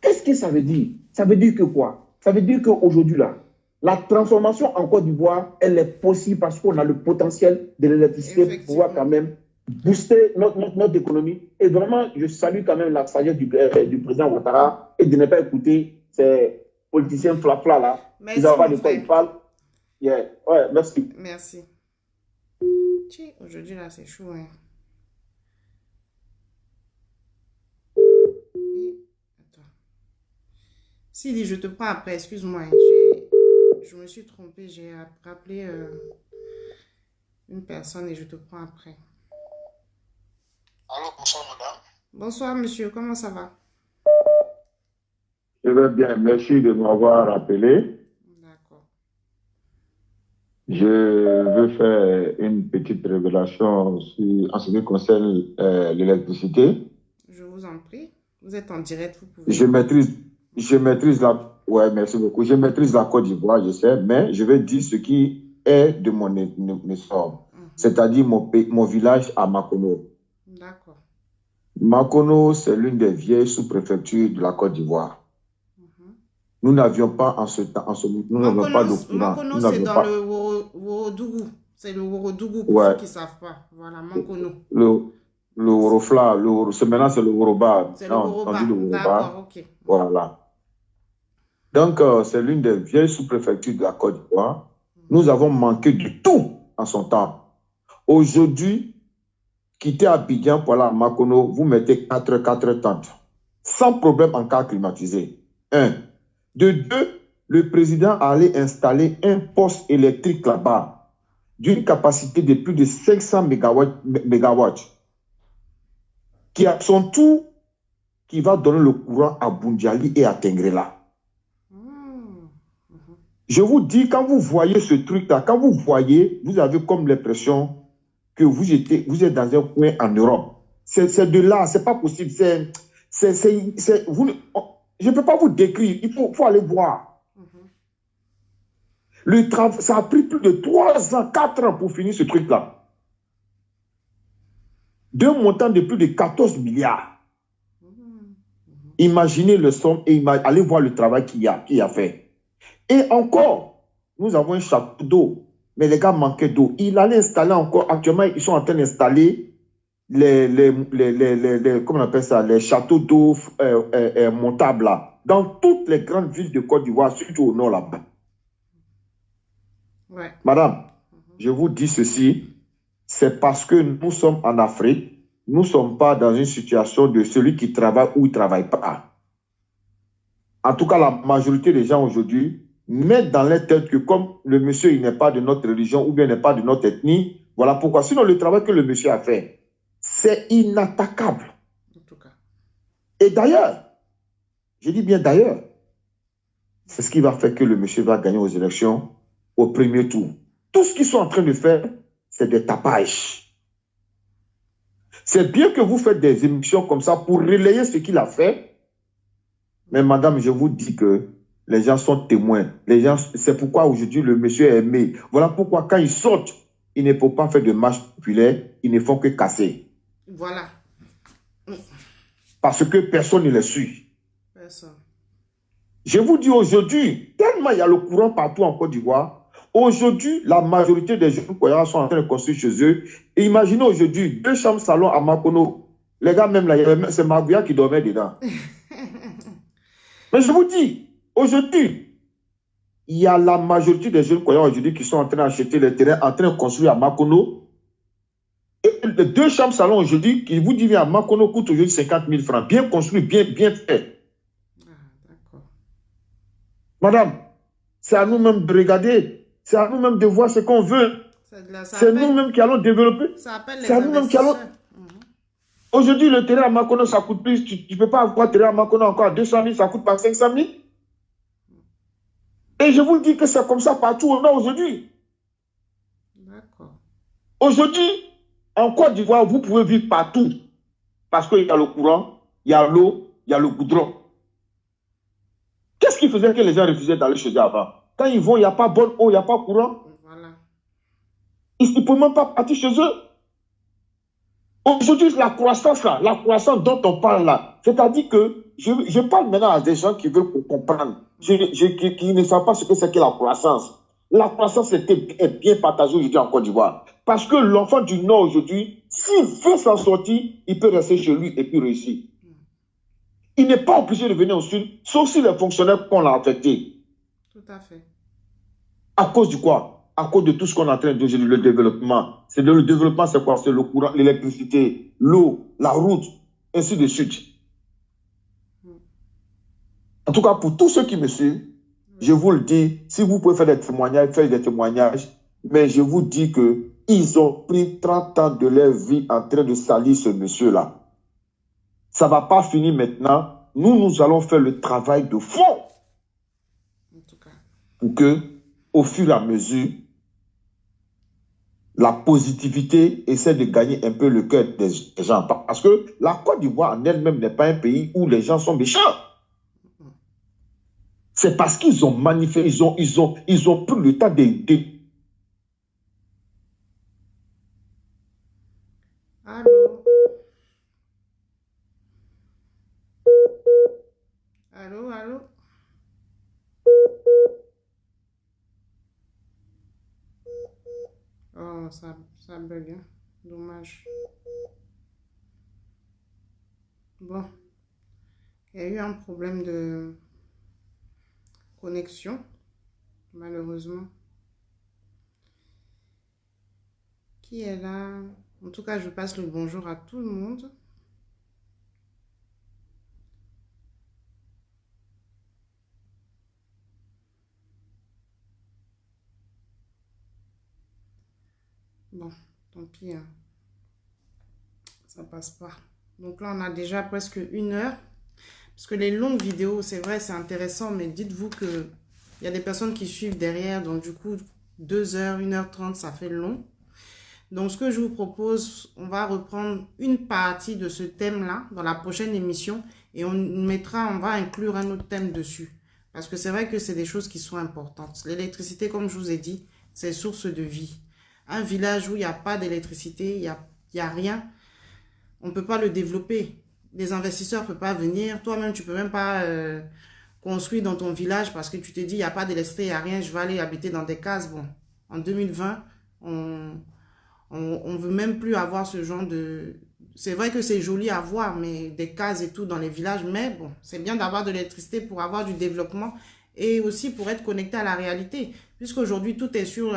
E: Qu'est-ce que ça veut dire? Ça veut dire que quoi? Ça veut dire qu'aujourd'hui, là, la transformation en Côte d'Ivoire, elle est possible parce qu'on a le potentiel de l'électricité pour pouvoir quand même booster notre économie. Et vraiment, je salue quand même la sagesse du président Ouattara et de ne pas écouter ces politiciens flafla là.
B: Merci,
E: ils n'ont pas de quoi ils parlent. Yeah. Ouais, merci.
B: Merci. Aujourd'hui, là, c'est chaud. Hein. Attends. Sylvie, je te prends après. Excuse-moi. Je me suis trompée. J'ai rappelé une personne et je te prends après.
F: Allô, bonsoir madame.
B: Bonsoir monsieur, comment ça va?
F: Je vais bien, merci de m'avoir appelé.
B: D'accord.
F: Je veux faire une petite révélation en ce qui concerne l'électricité.
B: Je vous en prie, vous êtes en direct, vous pouvez.
F: Je maîtrise la... Ouais, merci beaucoup. Je maîtrise la Côte d'Ivoire, je sais, mais je vais dire ce qui est de mon essor, c'est-à-dire mon village à Makono.
B: D'accord.
F: Makono, c'est l'une des vieilles sous-préfectures de la Côte d'Ivoire. Nous n'avions pas en ce temps, nous n'avions pas de courant.
B: Makono, c'est dans le Worodougou. C'est le Worodougou pour ceux qui ne savent pas. Voilà, Makono.
F: Le Worofla, maintenant c'est le Woroba.
B: C'est le Woroba. D'accord, ok.
F: Voilà. Donc, c'est l'une des vieilles sous-préfectures de la Côte d'Ivoire. Nous avons manqué de tout en son temps. Aujourd'hui, quitter Abidjan pour aller à Makono, vous mettez 4h30. Sans problème en cas climatisé. 1. De 2, le président allait installer un poste électrique là-bas d'une capacité de plus de 500 mégawatts qui a son tour qui va donner le courant à Boundiali et à Tengrela. Je vous dis, quand vous voyez ce truc-là, quand vous voyez, vous avez comme l'impression que vous êtes dans un coin en Europe. C'est de là, c'est pas possible. Je ne peux pas vous décrire, il faut aller voir. Ça a pris plus de 3 ans, 4 ans pour finir ce truc-là. D'un montant de plus de 14 milliards. Imaginez le somme et allez voir le travail qu'il a fait. Et encore, nous avons un château d'eau, mais les gars manquaient d'eau. Il allait installer encore, actuellement, ils sont en train d'installer comment on appelle ça, les châteaux d'eau montables là, dans toutes les grandes villes de Côte d'Ivoire, surtout au nord là-bas.
B: Ouais.
F: Madame, je vous dis ceci, c'est parce que nous sommes en Afrique, nous ne sommes pas dans une situation de celui qui travaille ou ne travaille pas. En tout cas, la majorité des gens aujourd'hui mettent dans leur tête que comme le monsieur il n'est pas de notre religion ou bien n'est pas de notre ethnie, voilà pourquoi. Sinon, le travail que le monsieur a fait, c'est inattaquable.
B: En tout cas.
F: Et d'ailleurs, je dis bien d'ailleurs, c'est ce qui va faire que le monsieur va gagner aux élections au premier tour. Tout ce qu'ils sont en train de faire, c'est des tapages. C'est bien que vous faites des émissions comme ça pour relayer ce qu'il a fait. Mais madame, je vous dis que les gens sont témoins. Les gens, c'est pourquoi aujourd'hui le monsieur est aimé. Voilà pourquoi quand ils sortent, ils ne peuvent pas faire de marche populaire, ils ne font que casser.
B: Voilà.
F: Parce que personne ne les suit.
B: Personne.
F: Je vous dis aujourd'hui, tellement il y a le courant partout en Côte d'Ivoire, aujourd'hui, la majorité des jeunes Koyara sont en train de construire chez eux. Et imaginez aujourd'hui, 2 chambres salon à Makono. Les gars, même là, c'est Magouya qui dormait dedans. Mais je vous dis, aujourd'hui, il y a la majorité des jeunes Koyara aujourd'hui qui sont en train d'acheter les terrains, en train de construire à Makono. Et les 2 chambres salon aujourd'hui, qui vous dit à Makono, coûtent aujourd'hui 50 000 francs. Bien construit, bien fait.
B: Ah, d'accord.
F: Madame, c'est à nous-mêmes de regarder. C'est à nous-mêmes de voir ce qu'on veut. C'est nous-mêmes qui allons développer.
B: Ça appelle les
F: C'est à nous-mêmes qui allons... Aujourd'hui, le terrain à Makono, ça coûte plus. Tu ne peux pas avoir terrain à Makono encore à 200 000, ça coûte pas 500 000. Et je vous le dis que c'est comme ça partout au nord aujourd'hui.
B: D'accord.
F: Aujourd'hui, en Côte d'Ivoire, vous pouvez vivre partout. Parce qu'il y a le courant, il y a l'eau, il y a le goudron. Qu'est-ce qui faisait que les gens refusaient d'aller chez eux avant? Quand ils vont, il n'y a pas bonne eau, il n'y a pas courant.
B: Voilà.
F: Ils ne peuvent même pas partir chez eux. Aujourd'hui, la croissance là, la croissance dont on parle là, c'est-à-dire que je parle maintenant à des gens qui veulent comprendre, qui ne savent pas ce que c'est que la croissance. La croissance est bien partagée aujourd'hui en Côte d'Ivoire. Parce que l'enfant du Nord aujourd'hui, s'il veut s'en sortir, il peut rester chez lui et puis réussir. Il n'est pas obligé de venir au Sud, sauf si les fonctionnaires qu'on l'a affecté.
B: Tout à fait.
F: À cause du quoi? À cause de tout ce qu'on est en train de dire, le développement. Le développement, c'est quoi? C'est le courant, l'électricité, l'eau, la route, ainsi de suite. En tout cas, pour tous ceux qui me suivent, je vous le dis, si vous pouvez faire des témoignages, faites des témoignages, mais je vous dis qu'ils ont pris 30 ans de leur vie en train de salir ce monsieur-là. Ça ne va pas finir maintenant. Nous allons faire le travail de fond.
B: En tout cas.
F: Pour que, au fur et à mesure, la positivité essaie de gagner un peu le cœur des gens. Parce que la Côte d'Ivoire en elle-même n'est pas un pays où les gens sont méchants. C'est parce qu'ils ont manifesté, ils ont pris le temps de...
B: Allô? Allô, allô? Oh, ça bug, hein? Dommage. Bon. Il y a eu un problème de connexion, malheureusement. Qui est là? En tout cas, je passe le bonjour à tout le monde. Bon, tant pis, hein. Ça passe pas. Donc là, on a déjà presque 1 heure. Parce que les longues vidéos, c'est vrai, c'est intéressant, mais dites-vous qu'il y a des personnes qui suivent derrière. Donc du coup, 2 heures, 1h30, ça fait long. Donc ce que je vous propose, on va reprendre une partie de ce thème-là dans la prochaine émission. Et on va inclure un autre thème dessus. Parce que c'est vrai que c'est des choses qui sont importantes. L'électricité, comme je vous ai dit, c'est source de vie. Un village où il n'y a pas d'électricité, il y a rien, on ne peut pas le développer. Les investisseurs ne peuvent pas venir. Toi-même, tu ne peux même pas construire dans ton village parce que tu te dis, il n'y a pas d'électricité, il n'y a rien, je vais aller habiter dans des cases. Bon, en 2020, on veut même plus avoir ce genre de... C'est vrai que c'est joli à voir, mais des cases et tout dans les villages. Mais bon, c'est bien d'avoir de l'électricité pour avoir du développement et aussi pour être connecté à la réalité. Puisqu'aujourd'hui, tout est sur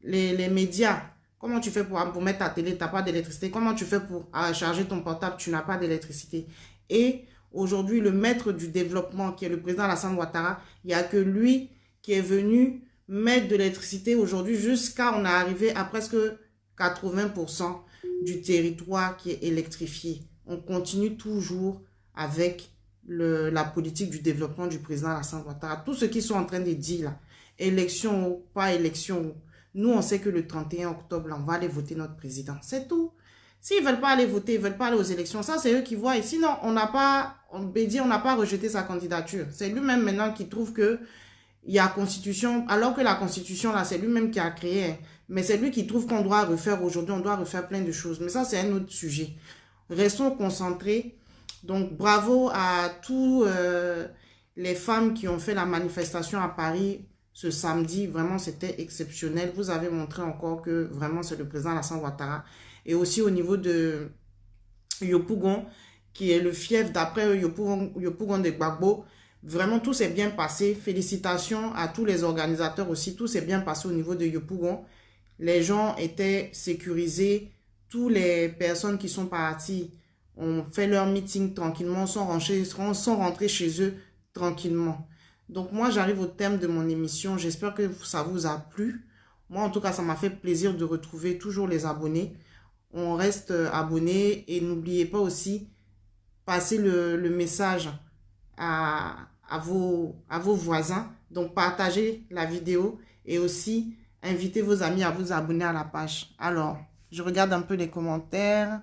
B: les médias. Comment tu fais pour mettre ta télé, tu n'as pas d'électricité. Comment tu fais pour charger ton portable, tu n'as pas d'électricité. Et aujourd'hui, le maître du développement, qui est le président Alassane Ouattara, il n'y a que lui qui est venu mettre de l'électricité aujourd'hui jusqu'à, on est arrivé à presque 80% du territoire qui est électrifié. On continue toujours avec la politique du développement du président Alassane Ouattara. Tous ceux qui sont en train de dire, là, élection ou pas élection, nous on sait que le 31 octobre, là, on va aller voter notre président. C'est tout. S'ils ne veulent pas aller voter, ils ne veulent pas aller aux élections, ça c'est eux qui voient. Et sinon, on n'a pas rejeté sa candidature. C'est lui-même maintenant qui trouve que il y a constitution, alors que la constitution, là, c'est lui-même qui a créé. Mais c'est lui qui trouve qu'on doit refaire aujourd'hui, on doit refaire plein de choses. Mais ça, c'est un autre sujet. Restons concentrés. Donc, bravo à tous les femmes qui ont fait la manifestation à Paris ce samedi. Vraiment, c'était exceptionnel. Vous avez montré encore que vraiment, c'est le président Alassane Ouattara. Et aussi au niveau de Yopougon, qui est le fief d'après Yopougon de Gbagbo. Vraiment, tout s'est bien passé. Félicitations à tous les organisateurs aussi. Tout s'est bien passé au niveau de Yopougon. Les gens étaient sécurisés. Toutes les personnes qui sont parties ont fait leur meeting tranquillement, sont rentrés chez eux tranquillement. Donc, moi, j'arrive au terme de mon émission. J'espère que ça vous a plu. Moi, en tout cas, ça m'a fait plaisir de retrouver toujours les abonnés. On reste abonnés et n'oubliez pas aussi, passer le message à vos voisins. Donc, partagez la vidéo et aussi invitez vos amis à vous abonner à la page. Alors, je regarde un peu les commentaires.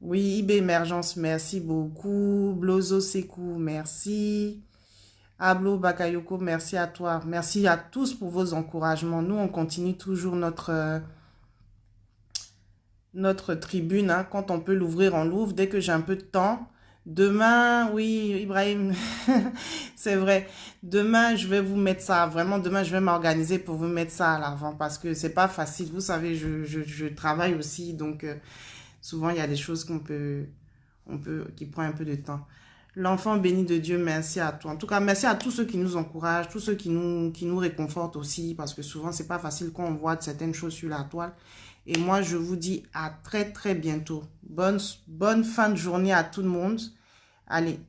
B: Oui, IB Émergence, merci beaucoup. Blozo Sekou, merci. Ablo Bakayoko, merci à toi. Merci à tous pour vos encouragements. Nous, on continue toujours notre tribune. Hein. Quand on peut l'ouvrir, on l'ouvre. Dès que j'ai un peu de temps. Demain, oui, Ibrahim, c'est vrai. Demain, je vais vous mettre ça. Vraiment, demain, je vais m'organiser pour vous mettre ça à l'avant parce que c'est pas facile. Vous savez, je travaille aussi. Donc, souvent, il y a des choses qui prennent un peu de temps. L'enfant béni de Dieu, merci à toi. En tout cas, merci à tous ceux qui nous encouragent, tous ceux qui nous réconfortent aussi, parce que souvent, c'est pas facile quand on voit certaines choses sur la toile. Et moi, je vous dis à très, très bientôt. Bonne fin de journée à tout le monde. Allez,